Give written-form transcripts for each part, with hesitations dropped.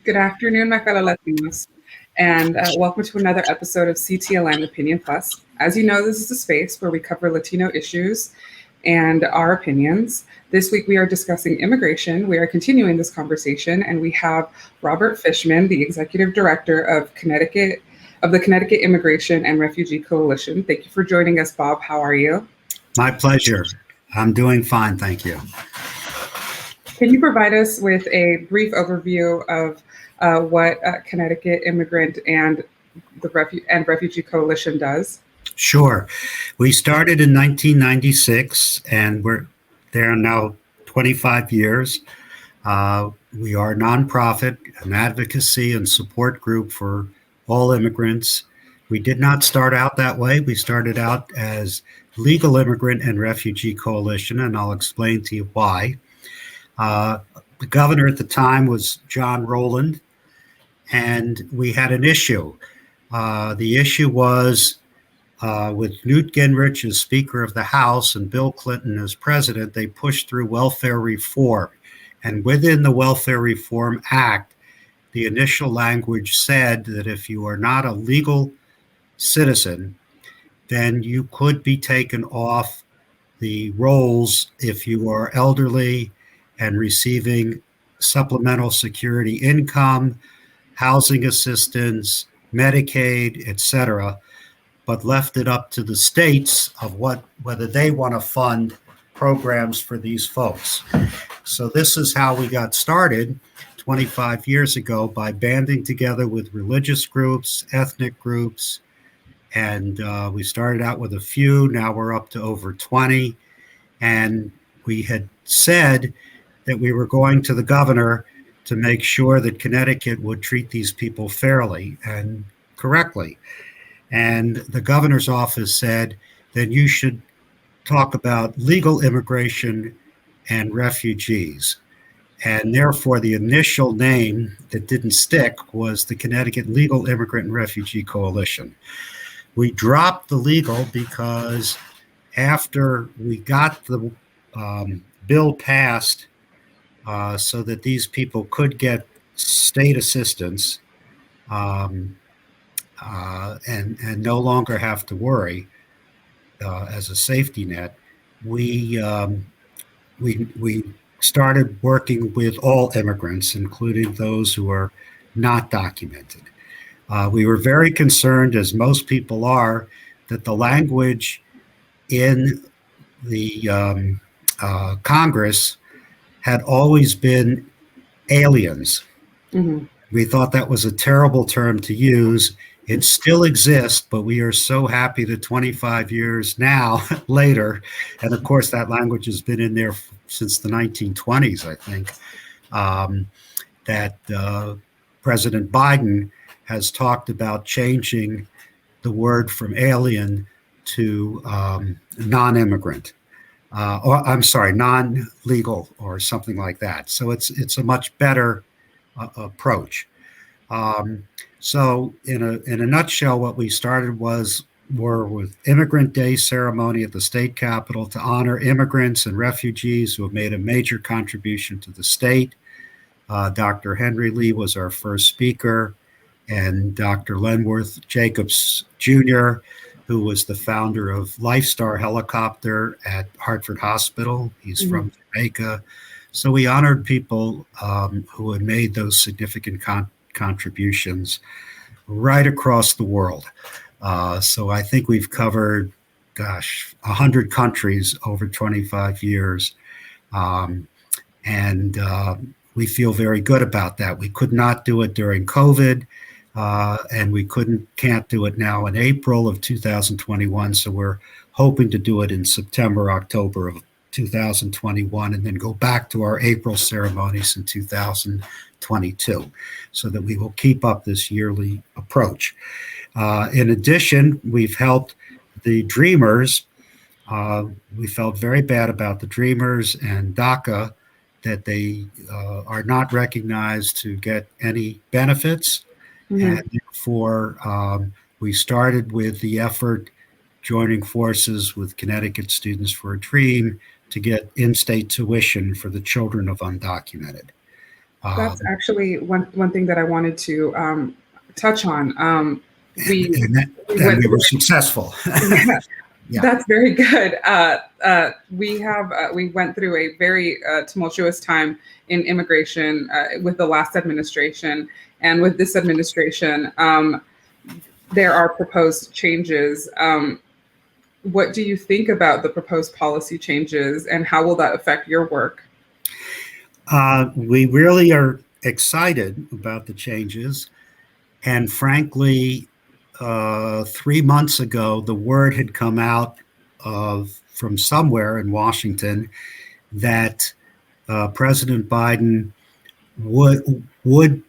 Good afternoon, my fellow Latinos, and welcome to another episode of CTLN Opinion Plus. As you know, this is a space where we cover Latino issues and our opinions. This week we are discussing immigration. We are continuing this conversation, and we have Robert Fishman, the Executive Director of the Connecticut Immigration and Refugee Coalition. Thank you for joining us, Bob. How are you? My pleasure. I'm doing fine, thank you. Can you provide us with a brief overview of what Connecticut Immigrant and the Refugee Coalition does? Sure. We started in 1996, and we're there now 25 years. We are a nonprofit, an advocacy and support group for all immigrants. We did not start out that way. We started out as Legal Immigrant and Refugee Coalition, and I'll explain to you why. The governor at the time was John Rowland, and we had an issue. The issue was with Newt Gingrich as Speaker of the House and Bill Clinton as President, they pushed through welfare reform. And within the Welfare Reform Act, the initial language said that if you are not a legal citizen, then you could be taken off the rolls if you are elderly and receiving supplemental security income, housing assistance, Medicaid, etc., but left it up to the states of whether they want to fund programs for these folks. So this is how we got started 25 years ago, by banding together with religious groups, ethnic groups, and we started out with a few. Now we're up to over 20, and we had said that we were going to the governor to make sure that Connecticut would treat these people fairly and correctly. And the governor's office said that you should talk about legal immigration and refugees. And therefore, the initial name that didn't stick was the Connecticut Legal Immigrant and Refugee Coalition. We dropped the legal because after we got the bill passed so that these people could get state assistance and no longer have to worry as a safety net, we started working with all immigrants, including those who are not documented. We were very concerned, as most people are, that the language in the Congress had always been aliens. Mm-hmm. We thought that was a terrible term to use. It still exists, but we are so happy that 25 years now later, and of course that language has been in there since the 1920s, I think, that President Biden has talked about changing the word from alien to non-immigrant. Non-legal or something like that. So it's a much better approach. So in a nutshell, what we started were with Immigrant Day ceremony at the state capitol to honor immigrants and refugees who have made a major contribution to the state. Dr. Henry Lee was our first speaker, and Dr. Lenworth Jacobs Jr., who was the founder of Lifestar Helicopter at Hartford Hospital. He's from Jamaica. So we honored people who had made those significant contributions right across the world. So I think we've covered, 100 countries over 25 years. And we feel very good about that. We could not do it during COVID. And we can't do it now in April of 2021. So we're hoping to do it in September, October of 2021, and then go back to our April ceremonies in 2022, so that we will keep up this yearly approach. In addition, we've helped the Dreamers. We felt very bad about the Dreamers and DACA, that they are not recognized to get any benefits. And therefore, we started with the effort, joining forces with Connecticut Students for a Dream, to get in-state tuition for the children of undocumented. That's actually one thing that I wanted to touch on. We we And went we were through. successful. Yeah, Yeah. that's very good. We went through a very tumultuous time in immigration with the last administration, and with this administration, there are proposed changes. What do you think about the proposed policy changes, and how will that affect your work? We really are excited about the changes. And frankly, 3 months ago, the word had come out from somewhere in Washington that President Biden would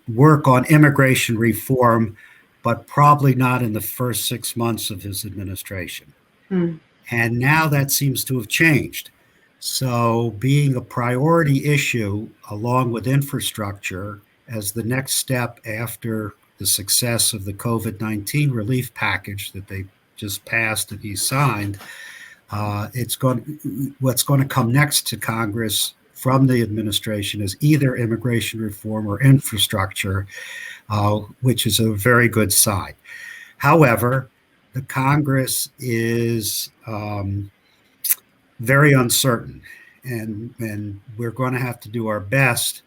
work on immigration reform, but probably not in the first 6 months of his administration. Hmm. And now that seems to have changed. So, being a priority issue along with infrastructure as the next step after the success of the COVID-19 relief package that they just passed and he signed, what's going to come next to Congress from the administration is either immigration reform or infrastructure, which is a very good sign. However, the Congress is very uncertain, and we're going to have to do our best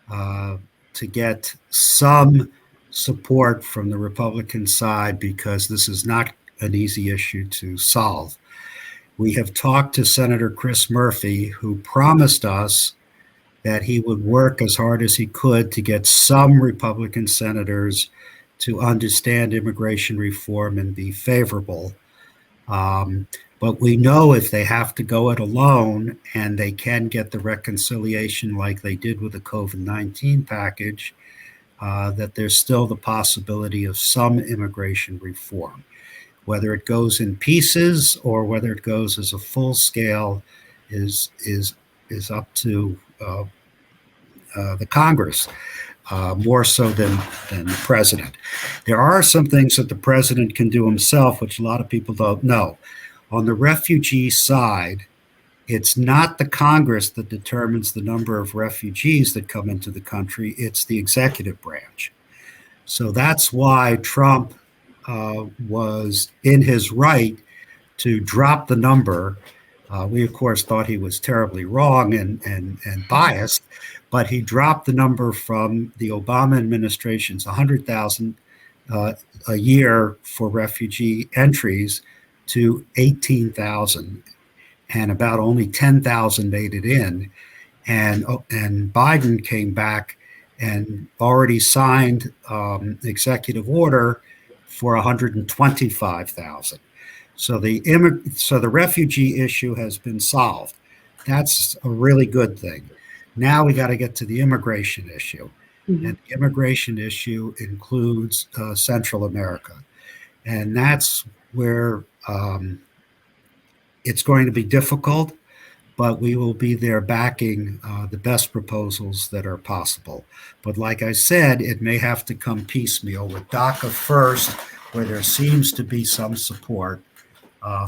to get some support from the Republican side because this is not an easy issue to solve. We have talked to Senator Chris Murphy, who promised us that he would work as hard as he could to get some Republican senators to understand immigration reform and be favorable. But we know if they have to go it alone and they can get the reconciliation like they did with the COVID-19 package, that there's still the possibility of some immigration reform. Whether it goes in pieces or whether it goes as a full scale is up to the Congress, more so than the president. There are some things that the president can do himself, which a lot of people don't know. On the refugee side, it's not the Congress that determines the number of refugees that come into the country, it's the executive branch. So that's why Trump was in his right to drop the number. We, of course, thought he was terribly wrong and biased, but he dropped the number from the Obama administration's 100,000 a year for refugee entries to 18,000, and about only 10,000 made it in. And Biden came back and already signed executive order for 125,000. So the refugee issue has been solved. That's a really good thing. Now we got to get to the immigration issue. Mm-hmm. And the immigration issue includes Central America. And that's where it's going to be difficult, but we will be there backing the best proposals that are possible. But like I said, it may have to come piecemeal with DACA first, where there seems to be some support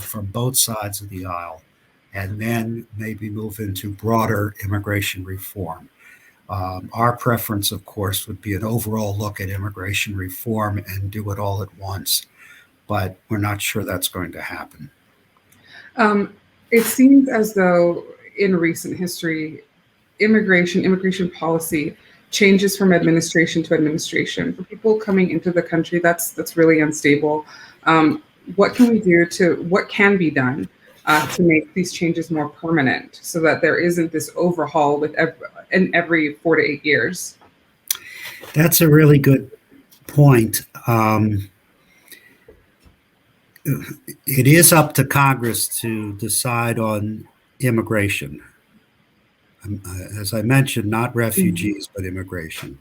from both sides of the aisle, and then maybe move into broader immigration reform. Our preference, of course, would be an overall look at immigration reform and do it all at once, but we're not sure that's going to happen. It seems as though in recent history, immigration policy changes from administration to administration. For people coming into the country, that's really unstable. What can be done to make these changes more permanent so that there isn't this overhaul every 4 to 8 years? That's a really good point. It is up to Congress to decide on immigration. As I mentioned, not refugees, but immigration.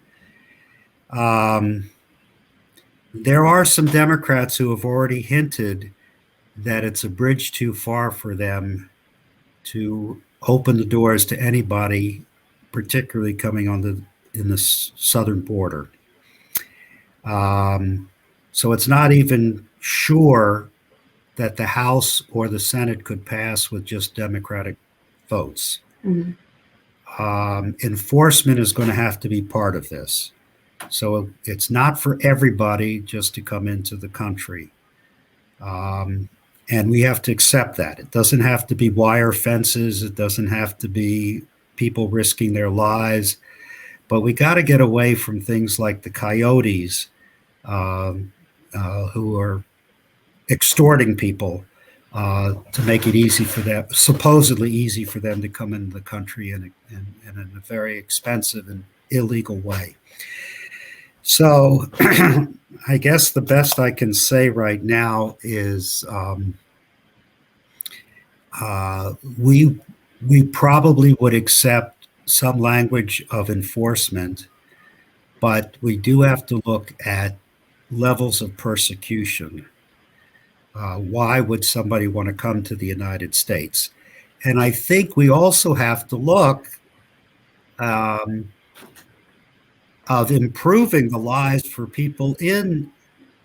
There are some Democrats who have already hinted that it's a bridge too far for them to open the doors to anybody, particularly coming in the southern border. So it's not even sure that the House or the Senate could pass with just Democratic votes. Mm-hmm. enforcement is going to have to be part of this. So it's not for everybody just to come into the country. And we have to accept that. It doesn't have to be wire fences. It doesn't have to be people risking their lives. But we got to get away from things like the coyotes who are extorting people to make it easy for them, supposedly easy for them to come into the country in a very expensive and illegal way. So I guess the best I can say right now is we probably would accept some language of enforcement, but we do have to look at levels of persecution. Why would somebody want to come to the United States? And I think we also have to look of improving the lives for people in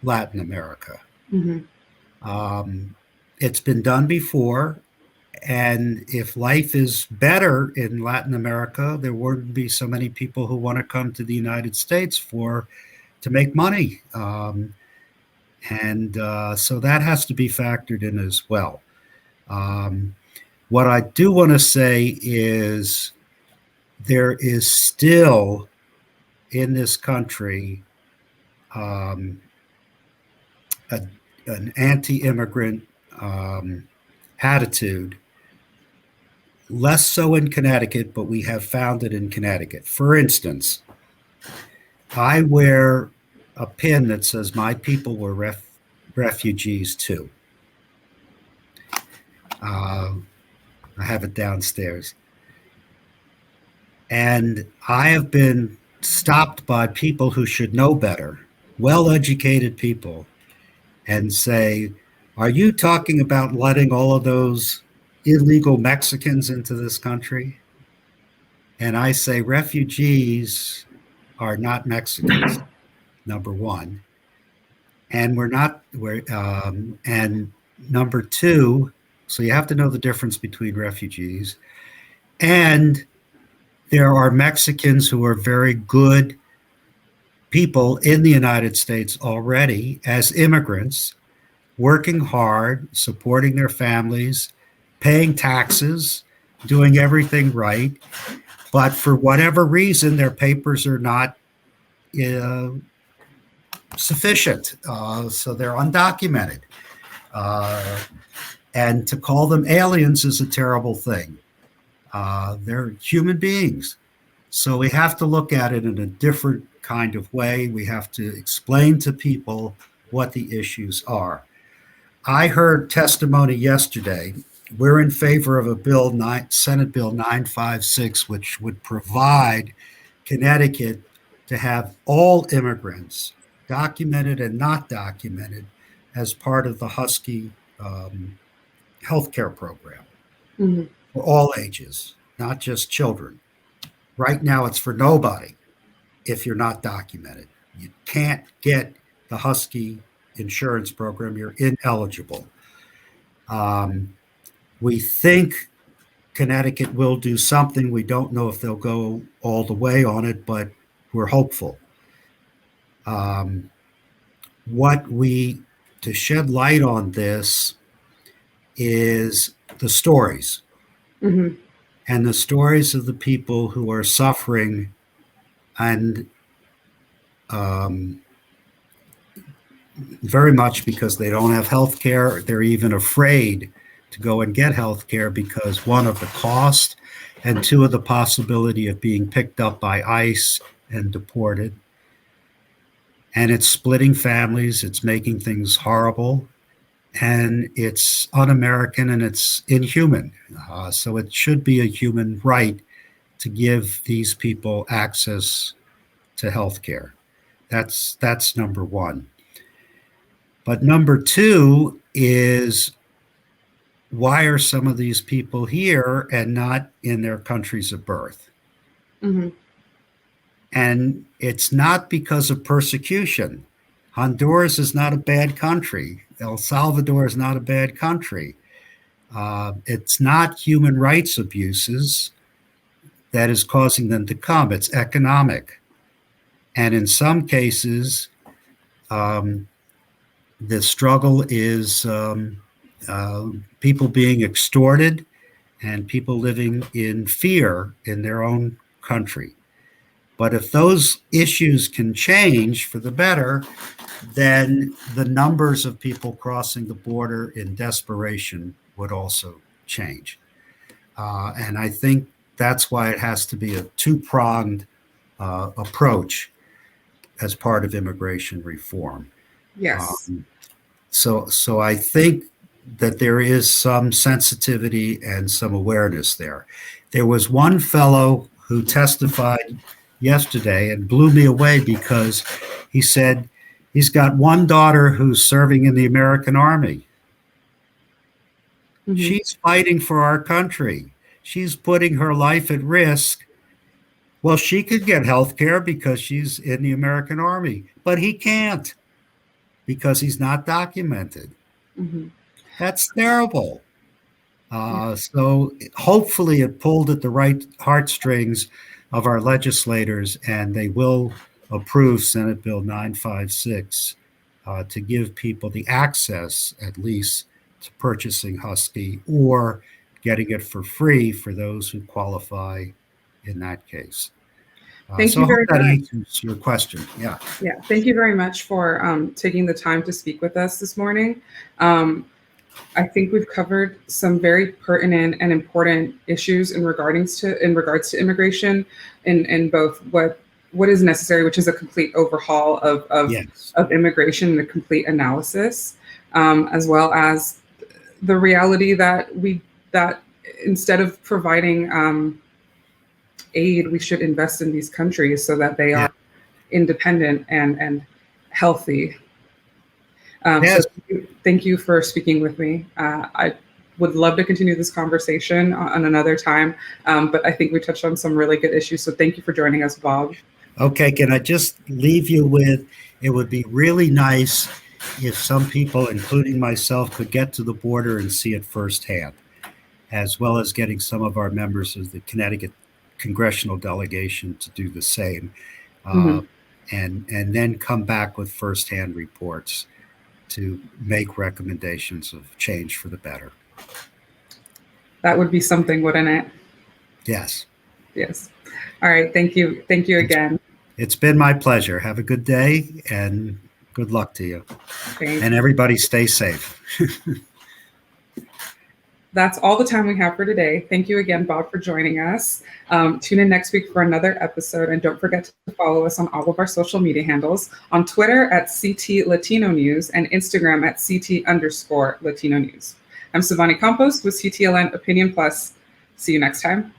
Latin America. Mm-hmm. It's been done before, and if life is better in Latin America, there wouldn't be so many people who want to come to the United States to make money. So that has to be factored in as well. What I do want to say is there is still in this country an anti-immigrant attitude, less so in Connecticut, but we have found it in Connecticut. For instance, I wear a pin that says my people were refugees too. I have it downstairs. And I have been stopped by people who should know better, well-educated people, and say, are you talking about letting all of those illegal Mexicans into this country? And I say, refugees are not Mexicans, number one. And and number two, so you have to know the difference between refugees. And there are Mexicans who are very good people in the United States already as immigrants, working hard, supporting their families, paying taxes, doing everything right. But for whatever reason, their papers are not sufficient. So they're undocumented. And to call them aliens is a terrible thing. They're human beings. So we have to look at it in a different kind of way. We have to explain to people what the issues are. I heard testimony yesterday. We're in favor of a bill, Senate Bill 956, which would provide Connecticut to have all immigrants, documented and not documented, as part of the Husky healthcare program. Mm-hmm. For all ages, not just children. Right now, it's for nobody if you're not documented. You can't get the Husky insurance program. You're ineligible. We think Connecticut will do something. We don't know if they'll go all the way on it, but we're hopeful. To shed light on this is the stories. Mm-hmm. And the stories of the people who are suffering and very much because they don't have health care. They're even afraid to go and get health care because, one, of the cost, and two, of the possibility of being picked up by ICE and deported. And it's splitting families. It's making things horrible. And it's un-American and it's inhuman. So it should be a human right to give these people access to health care. That's number one. But number two is, why are some of these people here and not in their countries of birth? Mm-hmm. And it's not because of persecution. Honduras is not a bad country. El Salvador is not a bad country. It's not human rights abuses. that is causing them to come. It's economic. And in some cases, the struggle is people being extorted and people living in fear in their own country. But if those issues can change for the better, then the numbers of people crossing the border in desperation would also change. And I think that's why it has to be a two-pronged approach as part of immigration reform. Yes. So I think that there is some sensitivity and some awareness there. There was one fellow who testified yesterday and blew me away because he said he's got one daughter who's serving in the American Army. Mm-hmm. She's fighting for our country. She's putting her life at risk. Well, she could get health care because she's in the American Army, but he can't because he's not documented. Mm-hmm. That's terrible. So hopefully it pulled at the right heartstrings of our legislators, and they will approve Senate Bill 956 to give people the access, at least, to purchasing Husky or getting it for free for those who qualify in that case. Thank you very much. That answers your question. Yeah. Yeah. Thank you very much for taking the time to speak with us this morning. I think we've covered some very pertinent and important issues in regards to immigration, in both what is necessary, which is a complete overhaul of immigration and a complete analysis, as well as the reality that instead of providing aid, we should invest in these countries so that they are independent and healthy. So thank you for speaking with me. I would love to continue this conversation on another time, but I think we touched on some really good issues. So thank you for joining us, Bob. Okay, can I just leave you with, it would be really nice if some people, including myself, could get to the border and see it firsthand, as well as getting some of our members of the Connecticut congressional delegation to do the same, and then come back with firsthand reports to make recommendations of change for the better. That would be something, wouldn't it? Yes. Yes. All right. Thank you. Thank you again. It's been my pleasure. Have a good day and good luck to you. Thanks. And everybody stay safe. That's all the time we have for today. Thank you again, Bob, for joining us. Tune in next week for another episode. And don't forget to follow us on all of our social media handles, on Twitter at CT Latino News and Instagram at CT_Latino News. I'm Savani Campos with CTLN Opinion Plus. See you next time.